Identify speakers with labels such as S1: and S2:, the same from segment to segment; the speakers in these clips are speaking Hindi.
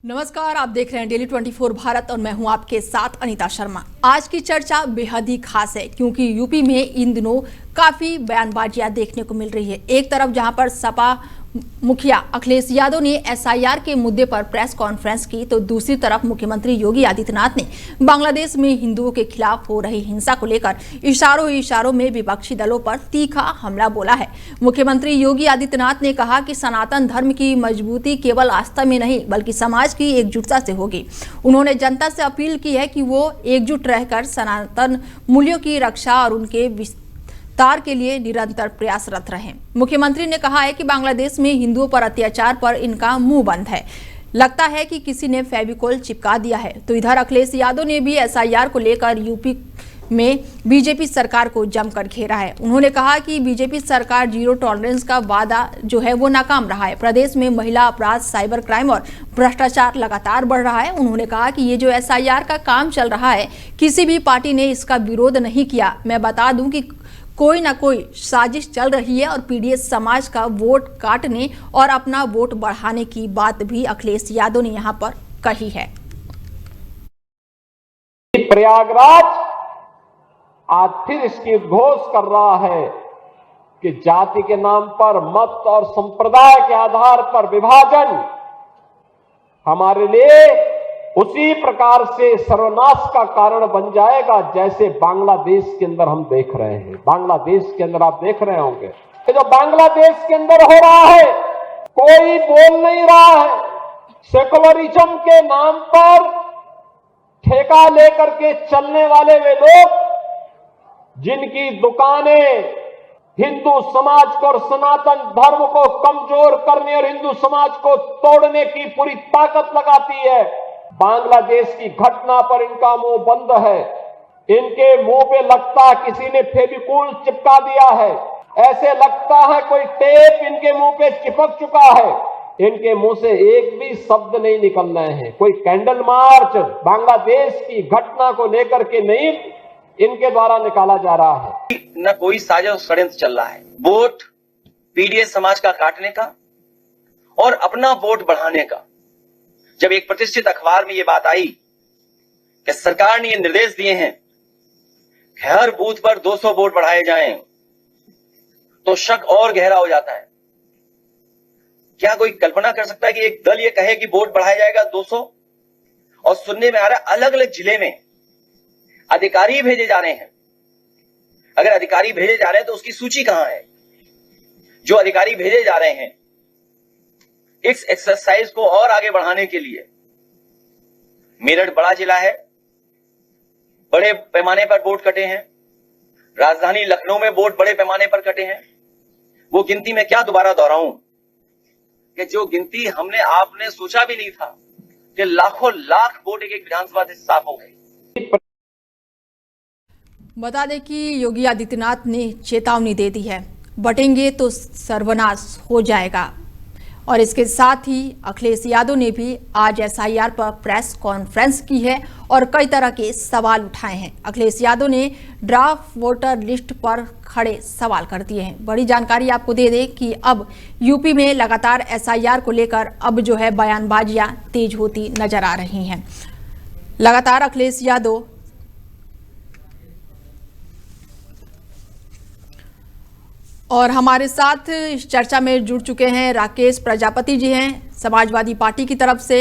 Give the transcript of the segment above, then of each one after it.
S1: नमस्कार, आप देख रहे हैं डेली 24 भारत और मैं हूं आपके साथ अनीता शर्मा। आज की चर्चा बेहद ही खास है क्योंकि यूपी में इन दिनों काफी बयानबाजियां देखने को मिल रही है। एक तरफ जहां पर सपा मुखिया अखिलेश यादव ने एसआईआर के मुद्दे पर प्रेस कॉन्फ्रेंस की, तो दूसरी तरफ मुख्यमंत्री योगी आदित्यनाथ ने बांग्लादेश में हिंदुओं के खिलाफ हो रही हिंसा को लेकर इशारों में विपक्षी दलों पर तीखा हमला बोला है। मुख्यमंत्री योगी आदित्यनाथ ने कहा कि सनातन धर्म की मजबूती केवल आस्था में नहीं बल्कि समाज की एकजुटता से होगी। उन्होंने जनता से अपील की है कि वो एकजुट रहकर सनातन मूल्यों की रक्षा और उनके तार के लिए निरंतर प्रयासरत रहें। मुख्यमंत्री ने कहा है कि बांग्लादेश में हिंदुओं पर अत्याचार पर इनका मुंह बंद है, लगता है कि किसी ने फेविकोल चिपका दिया है। तो इधर अखिलेश यादव ने भी एसआईआर को लेकर यूपी में बीजेपी सरकार को जमकर घेरा है। उन्होंने कहा कि बीजेपी सरकार जीरो टॉलरेंस का वादा जो है वो नाकाम रहा है। प्रदेश में महिला अपराध, साइबर क्राइम और भ्रष्टाचार लगातार बढ़ रहा है। उन्होंने कहा कि ये जो एसआईआर का काम चल रहा है, किसी भी पार्टी ने इसका विरोध नहीं किया। मैं बता दूं कि कोई ना कोई साजिश चल रही है और पीडीएस समाज का वोट काटने और अपना वोट बढ़ाने की बात भी अखिलेश यादव ने यहां पर कही है।
S2: प्रयागराज आज फिर इसकी उद्घोष कर रहा है कि जाति के नाम पर, मत और संप्रदाय के आधार पर विभाजन हमारे लिए उसी प्रकार से सर्वनाश का कारण बन जाएगा जैसे बांग्लादेश के अंदर हम देख रहे हैं। बांग्लादेश के अंदर आप देख रहे होंगे कि जो बांग्लादेश के अंदर हो रहा है, कोई बोल नहीं रहा है। सेकुलरिज्म के नाम पर ठेका लेकर के चलने वाले वे लोग जिनकी दुकानें हिंदू समाज को और सनातन धर्म को कमजोर करने और हिंदू समाज को तोड़ने की पूरी ताकत लगाती है, बांग्लादेश की घटना पर इनका मुंह बंद है। इनके मुंह पे लगता किसी ने फेविकोल चिपका दिया है, ऐसे लगता है कोई टेप इनके मुंह पे चिपक चुका है। इनके मुंह से एक भी शब्द नहीं निकल रहे हैं। कोई कैंडल मार्च बांग्लादेश की घटना को लेकर के नहीं इनके द्वारा निकाला जा रहा है।
S3: न कोई साजिश षड्यंत्र चल रहा है। वोट पीडीएस समाज का काटने का और अपना वोट बढ़ाने का। जब एक प्रतिष्ठित अखबार में यह बात आई कि सरकार ने ये निर्देश दिए हैं कि हर बूथ पर 200 वोट बढ़ाए जाएं, तो शक और गहरा हो जाता है। क्या कोई कल्पना कर सकता है कि एक दल ये कहे कि वोट बढ़ाया जाएगा 200, और सुनने में आ रहा है अलग अलग जिले में अधिकारी भेजे जा रहे हैं। अगर अधिकारी भेजे जा रहे हैं तो उसकी सूची कहां है? जो अधिकारी भेजे जा रहे हैं इस एक्सरसाइज को और आगे बढ़ाने के लिए, मेरठ बड़ा जिला है, बड़े पैमाने पर वोट कटे हैं। राजधानी लखनऊ में वोट बड़े पैमाने पर कटे हैं। वो गिनती मैं क्या दोबारा दोहराऊं कि जो गिनती हमने आपने सोचा भी नहीं था कि लाखों लाख वोट एक विधानसभा से साफ हो गए।
S1: बता दें कि योगी आदित्यनाथ ने चेतावनी दे दी है, बटेंगे तो सर्वनाश हो जाएगा। और इसके साथ ही अखिलेश यादव ने भी आज एसआईआर पर प्रेस कॉन्फ्रेंस की है और कई तरह के सवाल उठाए हैं। अखिलेश यादव ने ड्राफ्ट वोटर लिस्ट पर खड़े सवाल कर दिए हैं। बड़ी जानकारी आपको दे दें कि अब यूपी में लगातार एसआईआर को लेकर अब जो है बयानबाजियां तेज होती नजर आ रही हैं। लगातार अखिलेश यादव और हमारे साथ इस चर्चा में जुड़ चुके हैं राकेश प्रजापति जी हैं समाजवादी पार्टी की तरफ से,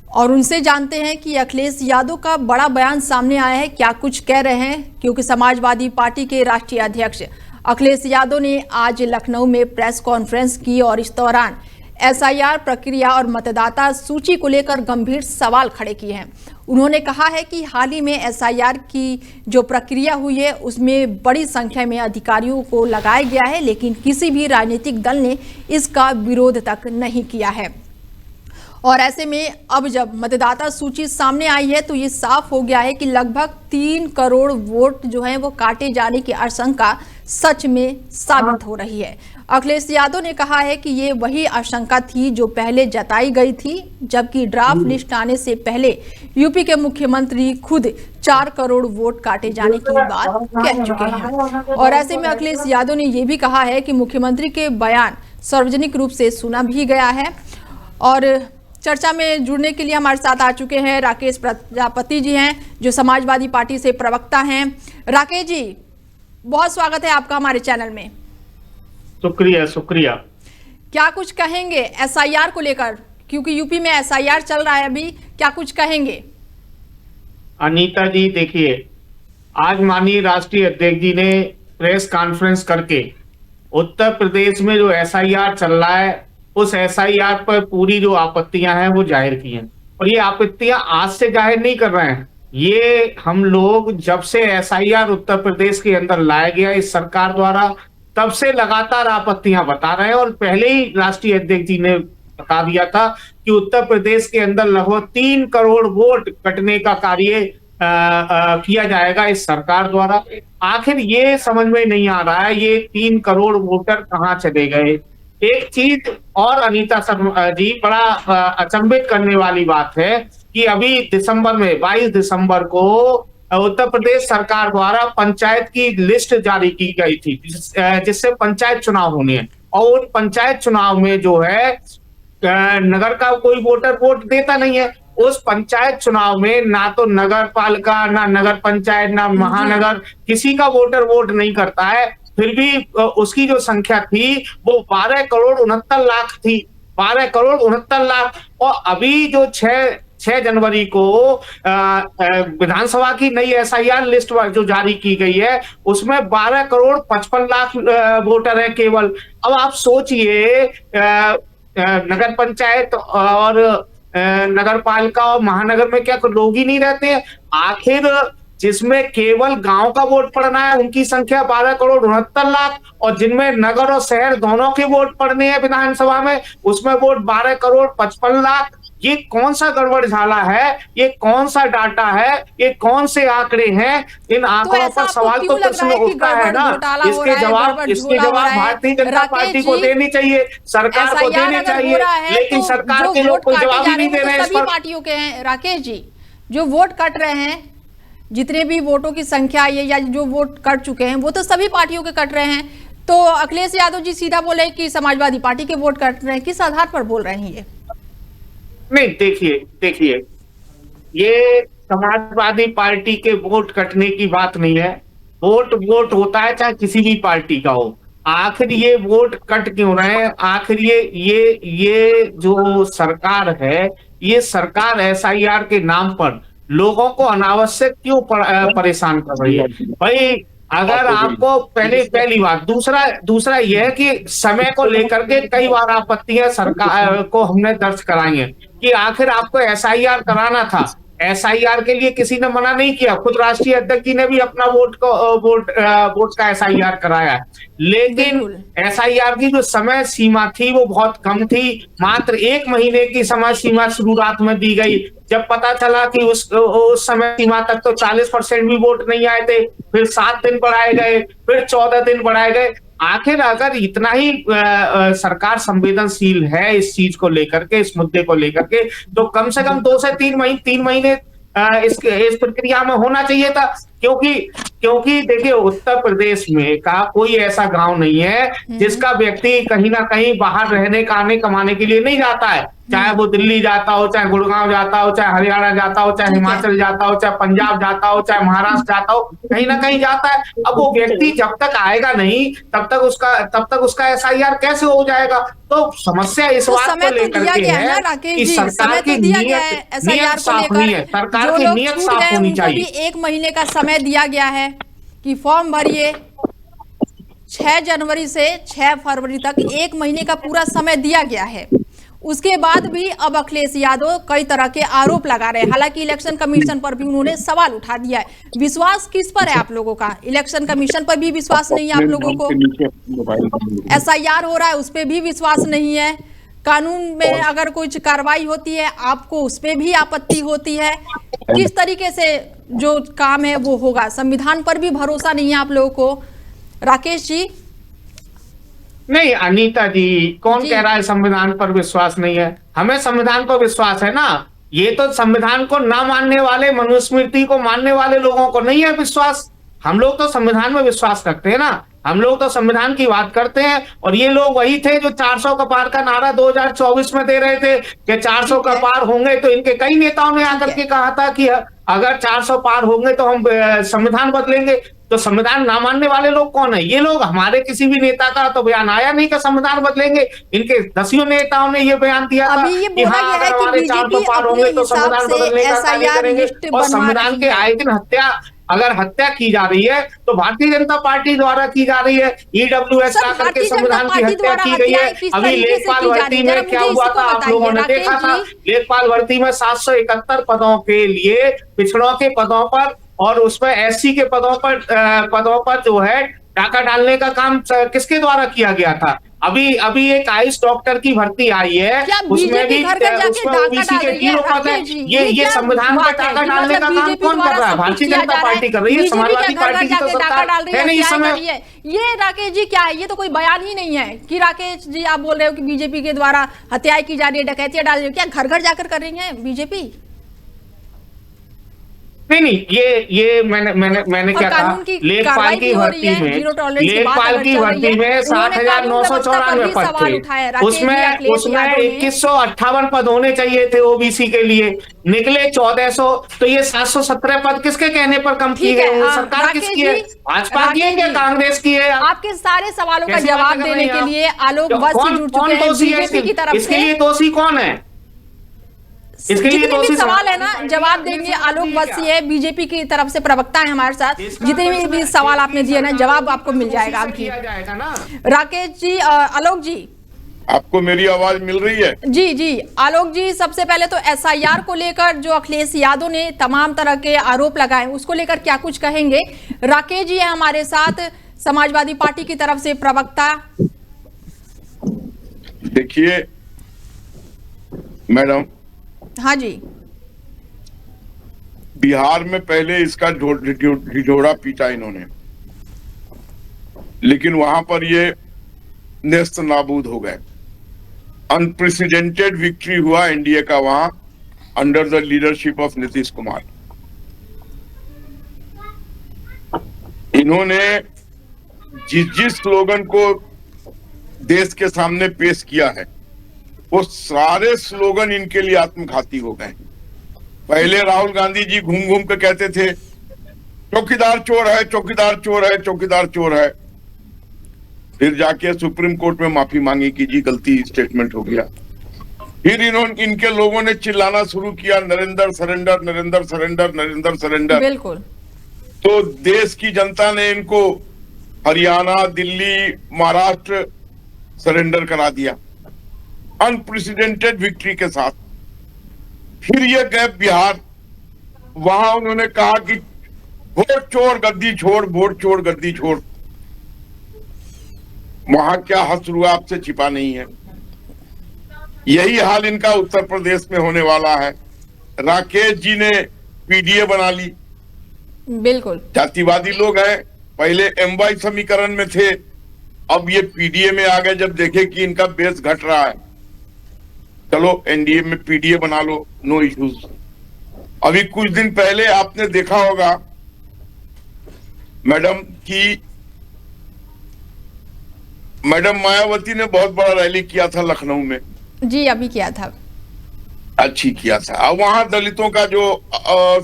S1: और उनसे जानते हैं कि अखिलेश यादव का बड़ा बयान सामने आया है, क्या कुछ कह रहे हैं। क्योंकि समाजवादी पार्टी के राष्ट्रीय अध्यक्ष अखिलेश यादव ने आज लखनऊ में प्रेस कॉन्फ्रेंस की और इस दौरान एसआईआर प्रक्रिया और मतदाता सूची को लेकर गंभीर सवाल खड़े किए हैं। उन्होंने कहा है कि हाल ही में एसआईआर की जो प्रक्रिया हुई है उसमें बड़ी संख्या में अधिकारियों को लगाया गया है, लेकिन किसी भी राजनीतिक दल ने इसका विरोध तक नहीं किया है। और ऐसे में अब जब मतदाता सूची सामने आई है तो ये साफ हो गया है कि लगभग 3 करोड़ वोट जो है वो काटे जाने की आशंका सच में साबित हो रही है। अखिलेश यादव ने कहा है कि ये वही आशंका थी जो पहले जताई गई थी, जबकि ड्राफ्ट लिस्ट आने से पहले यूपी के मुख्यमंत्री खुद 4 करोड़ वोट काटे जाने की बात कह चुके हैं। और ऐसे में अखिलेश यादव ने यह भी कहा है कि मुख्यमंत्री के बयान सार्वजनिक रूप से सुना भी गया है और चर्चा में जुड़ने के लिए हमारे साथ आ चुके हैं राकेश प्रजापति जी हैं, जो समाजवादी पार्टी से प्रवक्ता हैं। राकेश जी, बहुत स्वागत है आपका हमारे चैनल में।
S4: शुक्रिया।
S1: क्या कुछ कहेंगे एसआईआर को लेकर, क्योंकि यूपी में एसआईआर चल रहा है अभी, क्या कुछ कहेंगे?
S4: अनीता जी, देखिए, आज माननीय राष्ट्रीय अध्यक्ष जी ने प्रेस कॉन्फ्रेंस करके उत्तर प्रदेश में जो एसआईआर चल रहा है उस एसआईआर पर पूरी जो आपत्तियां हैं वो जाहिर की हैं। और ये आपत्तियां आज से जाहिर नहीं कर रहे हैं, ये हम लोग जब से एसआईआर उत्तर प्रदेश के अंदर लाया गया इस सरकार द्वारा, तब से लगातार आपत्तियां बता रहे हैं। और पहले ही राष्ट्रीय अध्यक्ष जी ने बता दिया था कि उत्तर प्रदेश के अंदर लगभग 3 करोड़ वोट कटने का कार्य किया जाएगा इस सरकार द्वारा। आखिर ये समझ में नहीं आ रहा है ये 3 करोड़ वोटर कहाँ चले गए। एक चीज और अनीता शर्मा जी, बड़ा अचंभित करने वाली बात है कि अभी दिसंबर में 22 दिसंबर को उत्तर प्रदेश सरकार द्वारा पंचायत की लिस्ट जारी की गई थी, जिससे पंचायत चुनाव होने हैं। और उन पंचायत चुनाव में जो है नगर का कोई वोटर वोट देता नहीं है। उस पंचायत चुनाव में ना तो नगर पालिका, ना नगर पंचायत, ना महानगर, किसी का वोटर वोट नहीं करता है। फिर भी उसकी जो संख्या थी वो 12 करोड़ 69 लाख थी, 12 करोड़ 69 लाख। और अभी जो 6 जनवरी को विधानसभा की नई एसआईआर लिस्ट जो जारी की गई है उसमें 12 करोड़ 55 लाख वोटर है केवल। अब आप सोचिए, नगर पंचायत और नगर पालिका और महानगर में क्या लोग ही नहीं रहते हैं? आखिर जिसमें केवल गांव का वोट पड़ना है उनकी संख्या 12 करोड़ 69 लाख, और जिनमें नगर और शहर दोनों के वोट पड़ने हैं विधानसभा में, उसमें वोट 12 करोड़ 55 लाख। ये कौन सा गड़बड़ झाला है? ये कौन सा डाटा है? ये कौन से आंकड़े हैं? इन आंकड़ों पर सवाल तो प्रश्न उठता है ना। इसके जवाब भारतीय जनता पार्टी को देनी चाहिए, सरकार को देनी चाहिए, लेकिन सरकार के लोग कोई जवाब ही नहीं दे रहे हैं।
S1: सभी पार्टियों के हैं राकेश जी, जो वोट कट रहे हैं, जितने भी वोटों की संख्या है या जो वोट कट चुके हैं वो तो सभी पार्टियों के कट रहे हैं। तो अखिलेश यादव जी सीधा बोले कि समाजवादी पार्टी के वोट कट रहे हैं, किस आधार पर बोल रहे हैं ये?
S4: नहीं, देखिए, ये समाजवादी पार्टी के वोट कटने की बात नहीं है। वोट होता है चाहे किसी भी पार्टी का हो। आखिर ये वोट कट क्यों रहे हैं? आखिर ये जो सरकार है, ये सरकार एसआईआर के नाम पर लोगों को अनावश्यक क्यों परेशान कर रही है? भाई, अगर आपको पहली बात, दूसरा यह है कि समय को लेकर के कई बार आपत्तियां सरकार को हमने दर्ज कराई है कि आखिर आपको एसआईआर कराना था। एसआईआर के लिए किसी ने मना नहीं किया, खुद राष्ट्रीय अध्यक्ष जी ने भी अपना वोट का एसआईआर कराया है। लेकिन एसआईआर की जो समय सीमा थी वो बहुत कम थी, मात्र 1 महीने की समय सीमा शुरुआत में दी गई। जब पता चला कि उस समय सीमा तक तो 40% भी वोट नहीं आए थे, फिर 7 दिन बढ़ाए गए, फिर 14 दिन बढ़ाए गए। आखिर अगर इतना ही सरकार संवेदनशील है इस चीज को लेकर के, इस मुद्दे को लेकर के, तो कम से कम 2 से 3 महीने इस प्रक्रिया में होना चाहिए था। क्योंकि देखिए, उत्तर प्रदेश में का कोई ऐसा गांव नहीं है जिसका व्यक्ति कहीं ना कहीं बाहर रहने खाने कमाने के लिए नहीं जाता है। चाहे वो दिल्ली जाता हो, चाहे गुड़गांव जाता हो, चाहे हरियाणा जाता हो, चाहे हिमाचल जाता हो, चाहे पंजाब जाता हो, चाहे महाराष्ट्र जाता हो, कहीं ना कहीं जाता है। अब वो व्यक्ति जब तक आएगा नहीं तब तक उसका एसआईआर कैसे हो जाएगा? तो समस्या इस बात को लेकर के है कि सरकार की नीयत साफ नहीं है, सरकार की नीयत साफ होनी चाहिए।
S1: 1 महीने का समय दिया गया है कि फॉर्म भरिए। 6 जनवरी से 6 फरवरी तक 1 महीने का पूरा समय दिया गया है। उसके बाद भी अब अखिलेश यादव कई तरह के आरोप लगा रहे हैं। हालांकि इलेक्शन कमीशन पर भी उन्होंने सवाल उठा दिया है। विश्वास किस पर है आप लोगों का? इलेक्शन कमीशन पर भी विश्वास नहीं है आप लोगों को? एसआईआर हो रहा है उस पर भी विश्वास नहीं है? कानून में अगर कुछ कार्रवाई होती है आपको उस पर भी आपत्ति होती है? किस तरीके से जो काम है वो होगा? संविधान पर भी भरोसा नहीं है आप लोगों को? राकेश जी।
S4: नहीं अनीता जी, कौन कह रहा है संविधान पर विश्वास नहीं है? हमें संविधान पर विश्वास है ना। ये तो संविधान को ना मानने वाले, मनुस्मृति को मानने वाले लोगों को नहीं है विश्वास। हम लोग तो संविधान में विश्वास रखते हैं ना। हम लोग तो संविधान की बात करते हैं, और ये लोग वही थे जो 400 का पार का नारा 2024 में दे रहे थे कि 400 का पार होंगे। तो इनके कई नेताओं ने आकर के कहा था कि अगर 400 पार होंगे तो हम संविधान बदलेंगे। तो संविधान ना मानने वाले लोग कौन है? ये लोग। हमारे किसी भी नेता का तो बयान आया नहीं कि संविधान बदलेंगे। इनके 10 नेताओं ने ये बयान दिया था कि हाँ, अगर हमारे 400 पार होंगे तो संविधान बदलने का कार्य करेंगे। और संविधान के आए दिन अगर हत्या की जा रही है तो भारतीय जनता पार्टी द्वारा की जा रही है। ईडब्ल्यूएस ला करके संविधान की हत्या की गई है। अभी लेखपाल भर्ती में क्या हुआ था, आप लोगों ने देखा था। लेखपाल भर्ती में 771 पदों के लिए, पिछड़ों के पदों पर और उसमें एससी के पदों पर जो है डाका डालने का काम किसके द्वारा किया गया था? अभी एक आयुष डॉक्टर की भर्ती आई है, उसमें भी ओबीसी के 0 पद है। ये संविधान में डाका डालने का काम कौन कर रहा है? भारतीय जनता पार्टी कर रही है। समाजवादी पार्टी की तो सरकार है नहीं इस समय।
S1: ये राकेश जी क्या है? ये तो कोई बयान ही नहीं है कि राकेश जी आप बोल रहे हो कि बीजेपी के द्वारा हत्याएं की जा रही है, डकैतियां डाल रही है। क्या घर घर जाकर कर रही है बीजेपी?
S4: नहीं, ये मैंने क्या कहा, लेखपाल की भर्ती में 60,994 पद थे। उसमें 2158 पद होने चाहिए थे ओबीसी के लिए, निकले 1400। तो ये 717 पद किसके कहने पर कम की गए? सरकार किसकी है? भाजपा की है क्या कांग्रेस की है?
S1: आपके सारे सवालों का जवाब देने के लिए आलोक वत्स जुड़ चुके हैं बीजेपी की तरफ से।
S4: इसके लिए दोषी कौन है?
S1: इसके लिए भी सवाल है ना, जवाब देंगे आलोक वत्स है, बीजेपी की तरफ से प्रवक्ता है हमारे साथ। जितने भी सवाल आपने दिए ना, जवाब आपको मिल जाएगा अभी। राकेश जी, आलोक जी,
S5: आपको मेरी आवाज मिल रही है?
S1: जी आलोक जी, सबसे पहले तो एसआईआर को लेकर जो अखिलेश यादव ने तमाम तरह के आरोप लगाए, उसको लेकर क्या कुछ कहेंगे? राकेश जी है हमारे साथ, समाजवादी पार्टी की तरफ से प्रवक्ता।
S5: देखिए मैडम,
S1: हाँ जी,
S5: बिहार में पहले इसका ढिढोरा पीटा इन्होंने, लेकिन वहां पर ये नेस्त नाबूद हो गए। अनप्रेसिडेंटेड विक्ट्री हुआ एनडीए का वहां, under the leadership of Nitish Kumar. इन्होंने जिस स्लोगन को देश के सामने पेश किया है, वो सारे स्लोगन इनके लिए आत्मघाती हो गए। पहले राहुल गांधी जी घूम घूम के कहते थे चौकीदार चोर है, चौकीदार चोर है, चौकीदार चोर है। फिर जाके सुप्रीम कोर्ट में माफी मांगी कि जी गलती स्टेटमेंट हो गया। फिर इनके लोगों ने चिल्लाना शुरू किया, Narendra surrender, Narendra surrender, Narendra surrender.
S1: बिल्कुल।
S5: तो देश की जनता ने इनको हरियाणा, दिल्ली, महाराष्ट्र सरेंडर करा दिया अनप्रेसिडेंटेड विक्ट्री के साथ। फिर ये गए बिहार, वहां उन्होंने कहा कि वोट चोर गद्दी छोड़, वोट चोर गद्दी छोड़। वहां क्या हश्र हुआ आपसे छिपा नहीं है। यही हाल इनका उत्तर प्रदेश में होने वाला है। राकेश जी ने पीडीए बना ली।
S1: बिल्कुल,
S5: जातिवादी लोग हैं, पहले एमवाई समीकरण में थे, अब ये पीडीए में आ गए। जब देखे कि इनका बेस घट रहा है, चलो एनडीए में पीडीए बना लो, नो इश्यूज। अभी कुछ दिन पहले आपने देखा होगा मैडम कि मैडम मायावती ने बहुत बड़ा रैली किया था लखनऊ में।
S1: जी, अभी किया था,
S5: अच्छी किया था। अब वहां दलितों का जो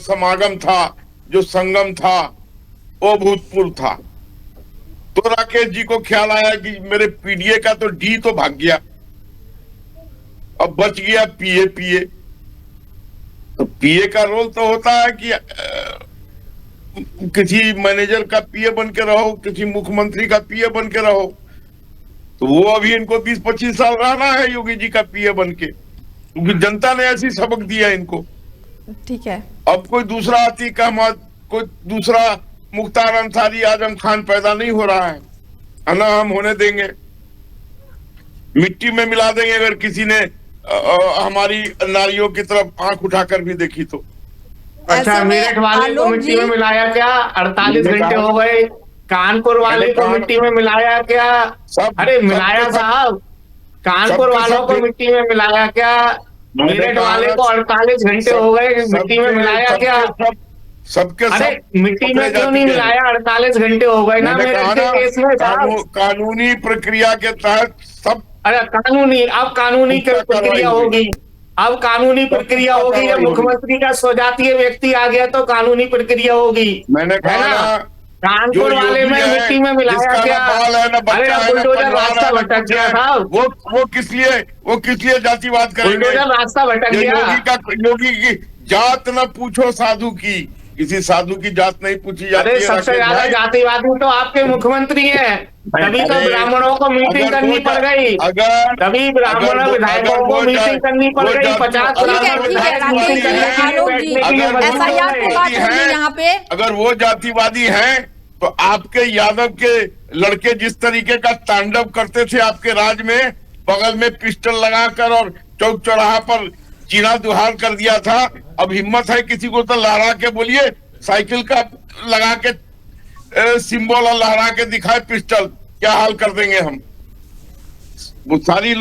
S5: समागम था, जो संगम था, वो भूतपूर्व था। तो राकेश जी को ख्याल आया कि मेरे पीडीए का तो डी तो भाग गया, अब बच गया पीए। तो पीए का रोल तो होता है कि किसी मैनेजर का पीए बन के रहो, किसी मुख्यमंत्री का पीए बन के रहो। तो वो अभी इनको 20-25 साल रहना है योगी जी का पीए बन के, क्योंकि जनता ने ऐसी सबक दिया इनको।
S1: ठीक है,
S5: अब कोई दूसरा अतीक अहमद, कोई दूसरा मुख्तार अंसारी, आजम खान पैदा नहीं हो रहा है ना, हम होने देंगे। मिट्टी में मिला देंगे अगर किसी ने हमारी नारियों की तरफ आंख उठाकर भी देखी तो।
S4: अच्छा, मेरठ वाले को मिट्टी में मिलाया क्या? 48 घंटे हो गए। कानपुर वाले को मिट्टी में मिलाया क्या? अरे मिलाया साहब, कानपुर वालों को मिट्टी में मिलाया क्या? मेरठ वाले को 48 घंटे हो गए, मिट्टी में मिलाया क्या?
S5: सबके
S4: अरे
S5: सब
S4: मिट्टी में
S5: पकड़े
S4: क्यों
S5: जा
S4: नहीं
S5: चुके हैं।
S4: मिलाया? 48 घंटे हो गए ना
S5: मैंने कहा
S4: मेरठ के
S5: ना,
S4: केस में साहब।
S5: कानूनी प्रक्रिया के तहत सब
S4: अरे कानूनी, अब कानूनी
S5: पुख्ता
S4: प्रक्रिया
S5: कार्रवाई
S4: होगी। अब कानूनी प्रक्रिया
S5: पुख्ता
S4: होगी। जब
S5: कार्रवाई होगी।
S4: मुख्यमंत्री का स्वजातीय व्यक्ति आ गया तो कानूनी प्रक्रिया होगी।
S5: मैंने
S4: है
S5: कहा
S4: ना?
S5: ना,
S4: कानपुर
S5: जो
S4: वाले
S5: योगी
S4: में
S5: है,
S4: मिट्टी में मिलाया
S5: जिसका
S4: क्या?
S5: ना बाल है ना
S4: अरे
S5: बच्चा है ना
S4: बुलडोजर
S5: परिवार
S4: रास्ता
S5: है ना
S4: भटक
S5: कुछ
S4: गया
S5: है,
S4: साहब।
S5: वो किस लिए जातिवाद करेंगे?
S4: बुलडोजर रास्ता भटक
S5: ये
S4: गया।
S5: योगी की जात न पूछो साधु की, किसी साधु की जात नहीं पूछी जाती
S4: अरे
S5: है।
S4: सबसे
S5: राकेश
S4: ज्यादा
S5: भाई,
S4: जातिवादी तो आपके मुख्यमंत्री हैं। तभी तो
S5: अरे,
S4: ब्राह्मणों को मीटिंग
S5: अगर
S4: करनी
S5: वो
S4: पड़ गई।
S5: अगर
S4: तभी ब्राह्मण विधायकों को मीटिंग करनी पड़ गई। 50
S1: ठीक है राकेश जी, आलोक जी, SIR पे बात हो रही है यहाँ पे।
S5: अगर वो जातिवादी हैं तो आपके यादव के लड़के जिस तरीके का तांडव करते थे आपके राज में, बगल में पिस्टल लगाकर और चौक चौराहा पर चीना दुहार कर दिया था। अब हिम्मत है किसी को तो लहरा के बोलिए, साइकिल का लगा के सिंबल और लहरा के दिखाए पिस्टल, क्या हाल कर देंगे हम। वो सारी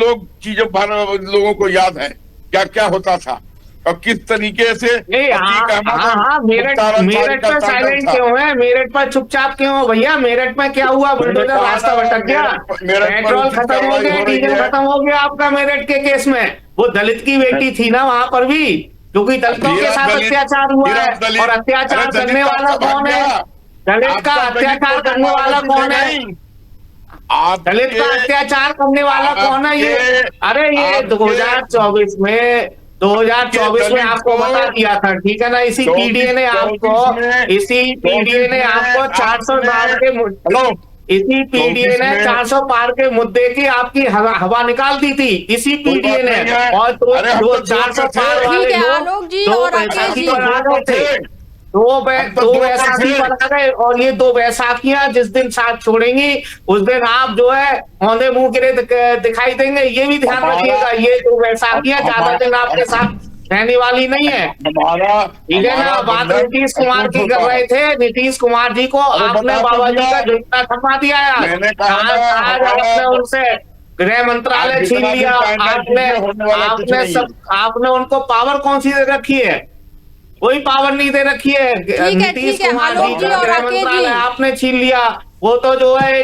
S5: चीजें लोगों को याद है क्या क्या होता था और किस तरीके से।
S4: मेरठ में साइलेंट क्यों है? मेरठ पर चुपचाप क्यों हो भैया? मेरठ में क्या हुआ? बुलडोजर रास्ता भटक गया, पेट्रोल खत्म हो गया, डीजल खत्म हो गया आपका मेरठ के केस में। वो दलित की बेटी थी ना वहां पर भी, क्योंकि दलितों के साथ अत्याचार हुआ है। और अत्याचार करने वाला कौन है? दलित का अत्याचार करने वाला कौन है? दलित का अत्याचार करने वाला कौन है ये? अरे ये 2024 में आपको बता दिया था, ठीक है ना? इसी पीडीए ने आपको 400 पार के मुद्दे की आपकी हवा निकाल दी थी इसी पीडीए ने। और तो 400 पार वाले
S1: आलोक जी और राकेश जी
S4: दो बैसाखी बना गए। और ये 2 बैसाखियां जिस दिन साथ छोड़ेंगी उस दिन आप जो है औंधे मुंह गिरे दिखाई देंगे। ये भी ध्यान रखिएगा, ये 2 बैसाखियां ज्यादा दिन आपके साथ रहने वाली नहीं है। ठीक है ना? बात नीतीश कुमार की कर रहे थे। नीतीश कुमार जी को आपने बाबा जी का झुंडा थमा दिया है। आज आपने उनसे गृह मंत्रालय छीन लिया। आपने उनको पावर कौन सी दे रखी है? कोई पावर नहीं दे रखी है। नीतीश कुमार जी का गृह मंत्रालय आपने छीन लिया। वो तो जो है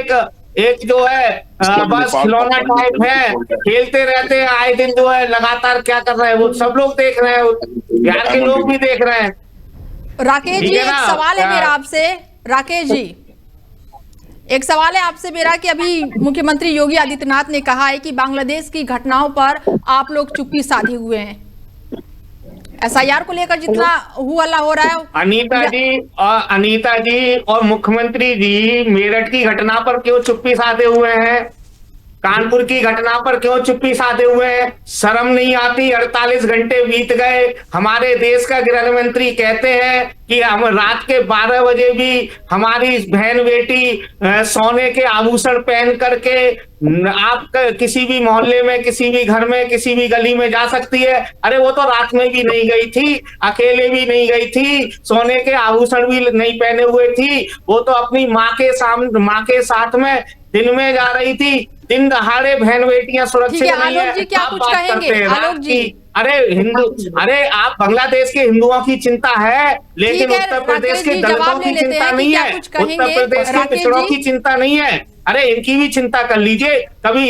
S4: एक जो है बस खिलौना टाइप है, खेलते रहते हैं आए दिन, जो है लगातार क्या कर रहे हैं वो सब लोग देख रहे हैं, बिहार के लोग भी देख रहे हैं।
S1: राकेश जी, एक सवाल है मेरा आपसे। राकेश जी, एक सवाल है आपसे मेरा कि अभी मुख्यमंत्री योगी आदित्यनाथ ने कहा है कि बांग्लादेश की घटनाओं पर आप लोग चुप्पी साधे हुए हैं। SIR को लेकर जितना हल्ला हो रहा है,
S4: अनीता जी और मुख्यमंत्री जी मेरठ की घटना पर क्यों चुप्पी साधे हुए हैं? कानपुर की घटना पर क्यों चुप्पी साधे हुए हैं? शर्म नहीं आती? 48 घंटे बीत गए, हमारे देश का गृह मंत्री कहते हैं कि हम रात के 12 बजे भी हमारी बहन बेटी सोने के आभूषण पहन करके आप किसी भी मोहल्ले में, किसी भी घर में, किसी भी गली में जा सकती है। अरे वो तो रात में भी नहीं गई थी, अकेले भी नहीं गई थी, सोने के आभूषण भी नहीं पहने हुए थी। वो तो अपनी माँ के साथ में दिन में जा रही थी। दिन दहाड़े बहन बेटियां सुरक्षित नहीं है।
S1: आलोक जी क्या कुछ कहेंगे? आलोक जी,
S4: अरे आप बांग्लादेश के हिंदुओं की चिंता है, लेकिन उत्तर प्रदेश के दलितों की चिंता नहीं है, उत्तर प्रदेश के पिछड़ों की चिंता नहीं है। अरे इनकी भी चिंता कर लीजिए। कभी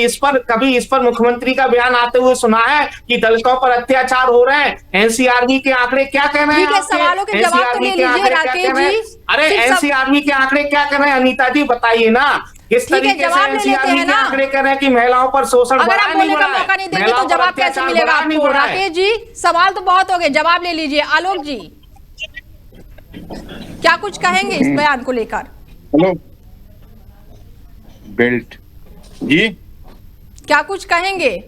S4: इस पर मुख्यमंत्री का बयान आते हुए सुना है कि दलितों पर अत्याचार हो रहे हैं? एनसीआरबी के आंकड़े क्या कह रहे हैं?
S1: सवालों के जवाब तो ले लीजिए राकेश जी।
S4: अरे एनसीआरबी के आंकड़े क्या कह रहे हैं अनीता जी, बताइए ना। किस तरीके से एनसीआरबी के आंकड़े कह रहे हैं कि महिलाओं पर शोषण
S1: अगर आप बोलने का मौका नहीं देंगे तो जवाब कैसे मिलेगा आपको? राकेश जी, सवाल तो बहुत हो गए, जवाब ले लीजिए। आलोक जी क्या कुछ कहेंगे इस बयान को लेकर?
S5: हेलो बेल्ट जी,
S1: क्या कुछ कहेंगे?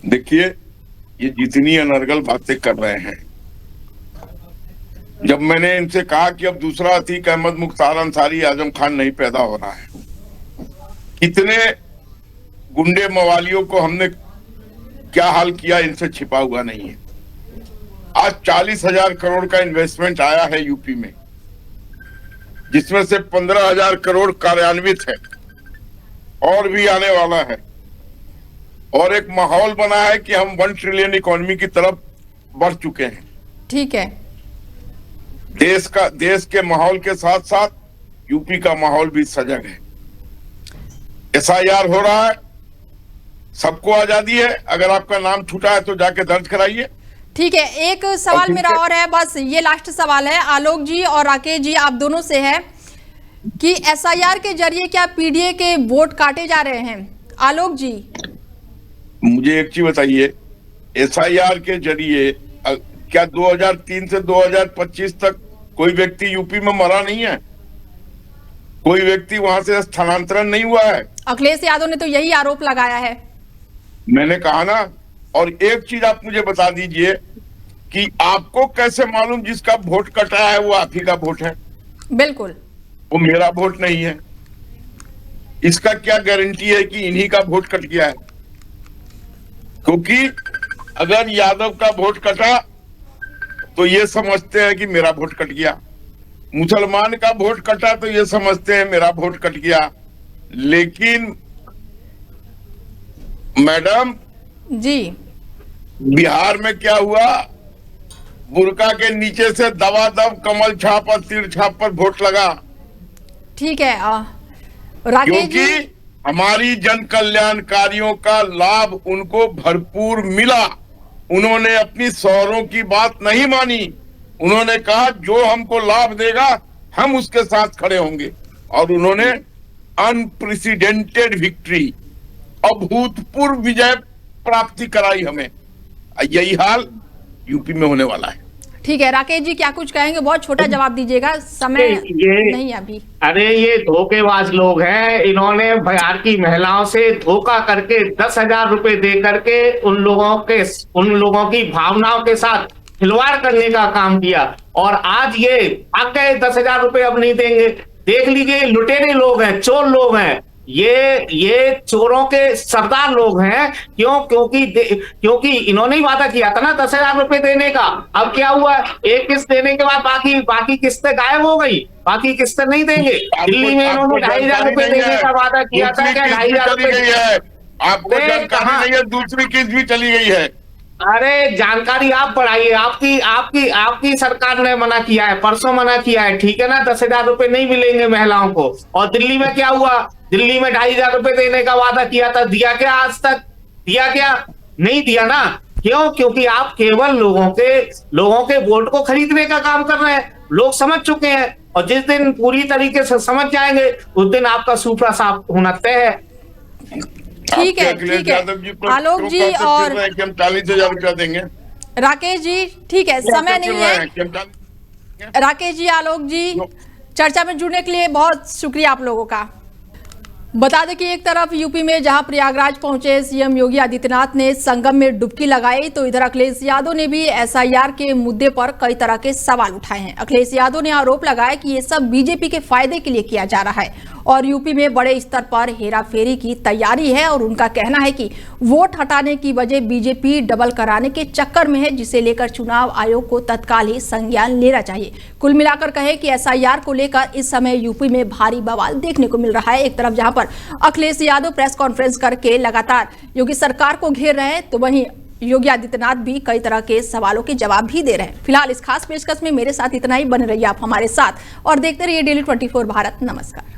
S5: देखिए, ये जितनी अनर्गल बातें कर रहे हैं, जब मैंने इनसे कहा कि अब दूसरा अतीक अहमद मुख्तार अंसारी आजम खान नहीं पैदा हो रहा है, कितने गुंडे मवालियों को हमने क्या हाल किया, इनसे छिपा हुआ नहीं है। आज 40,000 करोड़ का इन्वेस्टमेंट आया है यूपी में, जिसमें से 15,000 करोड़ कार्यान्वित है और भी आने वाला है। और एक माहौल बना है कि हम 1 ट्रिलियन इकोनॉमी की तरफ बढ़ चुके हैं।
S1: ठीक है।
S5: देश के माहौल के साथ साथ यूपी का माहौल भी सजग है। एसआईआर हो रहा है, सबको आजादी है। अगर आपका नाम छूटा है तो जाके दर्ज कराइए।
S1: ठीक है, एक सवाल मेरा और है, बस ये लास्ट सवाल है आलोक जी और राकेश जी, आप दोनों से है कि एसआईआर के जरिए क्या पीडीए के वोट काटे जा रहे हैं? आलोक जी,
S5: मुझे एक चीज बताइए, एसआईआर के जरिए क्या 2003 से 2025 तक कोई व्यक्ति यूपी में मरा नहीं है? कोई व्यक्ति वहां से स्थानांतरण नहीं हुआ है?
S1: अखिलेश यादव ने तो यही आरोप लगाया है।
S5: मैंने कहा ना। और एक चीज आप मुझे बता दीजिए कि आपको कैसे मालूम जिसका वोट कटा है वो आप ही का वोट है?
S1: बिल्कुल,
S5: वो मेरा वोट नहीं है। इसका क्या गारंटी है कि इन्हीं का वोट कट गया है? क्योंकि अगर यादव का वोट कटा तो ये समझते हैं कि मेरा वोट कट गया, मुसलमान का वोट कटा तो ये समझते हैं मेरा वोट कट गया। लेकिन मैडम
S1: जी,
S5: बिहार में क्या हुआ? बुरका के नीचे से दबादब कमल छाप और तीर छाप पर वोट लगा।
S1: ठीक है राकेश
S5: क्योंकि
S1: जी,
S5: हमारी जन कल्याणकारियों का लाभ उनको भरपूर मिला। उन्होंने अपनी शौहरों की बात नहीं मानी। उन्होंने कहा जो हमको लाभ देगा हम उसके साथ खड़े होंगे, और उन्होंने अनप्रेसिडेंटेड विक्ट्री, अभूतपूर्व विजय प्राप्ति कराई हमें। यही हाल यूपी में होने वाला है।
S1: ठीक है राकेश जी, क्या कुछ कहेंगे? बहुत छोटा जवाब दीजिएगा, समय नहीं अभी।
S4: अरे ये धोखेबाज लोग हैं। इन्होंने बिहार की महिलाओं से धोखा करके 10,000 रुपए दे करके उन लोगों की भावनाओं के साथ खिलवाड़ करने का काम किया, और आज ये भाग गए। 10,000 रुपए अब नहीं देंगे। देख लीजिए, लुटेरे लोग हैं, चोर लोग हैं। ये चोरों के सरदार लोग हैं। क्योंकि इन्होंने ही वादा किया था ना 10,000 रुपए देने का। अब क्या हुआ? एक किस्त देने के बाद बाकी किस्तें गायब हो गई। बाकी किस्तें नहीं देंगे। दिल्ली में इन्होंने 2,500 रुपए देने का वादा किया था। क्या 2,500 रुपए?
S5: आपको जानकारी नहीं है? दूसरी किस्त भी चली गई है।
S4: अरे जानकारी आप बढ़ाइए। आपकी सरकार ने मना किया है, परसों मना किया है, ठीक है ना? 10,000 रुपए नहीं मिलेंगे महिलाओं को। और दिल्ली में क्या हुआ? दिल्ली में 2,500 रुपए देने का वादा किया था। दिया क्या? आज तक दिया क्या? नहीं दिया ना। क्यों? क्योंकि आप केवल लोगों के वोट को खरीदने का काम कर रहे हैं। लोग समझ चुके हैं, और जिस दिन पूरी तरीके से समझ जाएंगे उस दिन आपका सूपड़ा साफ होना तय है।
S1: ठीक है आलोक जी और
S5: 40,000 रुपया देंगे।
S1: राकेश जी, ठीक है, समय नहीं है। राकेश जी, आलोक जी, चर्चा में जुड़ने के लिए बहुत शुक्रिया आप लोगों का। बता दें कि एक तरफ यूपी में जहां प्रयागराज पहुंचे सीएम योगी आदित्यनाथ ने संगम में डुबकी लगाई, तो इधर अखिलेश यादव ने भी एसआईआर के मुद्दे पर कई तरह के सवाल उठाए हैं। अखिलेश यादव ने आरोप लगाया कि ये सब बीजेपी के फायदे के लिए किया जा रहा है और यूपी में बड़े स्तर पर हेराफेरी की तैयारी है, और उनका कहना है कि वोट हटाने की वजह बीजेपी डबल कराने के चक्कर में है, जिसे लेकर चुनाव आयोग को तत्काल ही संज्ञान लेना चाहिए। कुल मिलाकर कहे कि एसआईआर को लेकर इस समय यूपी में भारी बवाल देखने को मिल रहा है। एक तरफ जहां पर अखिलेश यादव प्रेस कॉन्फ्रेंस करके लगातार योगी सरकार को घेर रहे हैं, तो वहीं योगी आदित्यनाथ भी कई तरह के सवालों के जवाब भी दे रहे हैं। फिलहाल इस खास पेशकश में मेरे साथ इतना ही। बने रहिए आप हमारे साथ और देखते रहिए डेली 24 भारत। नमस्कार।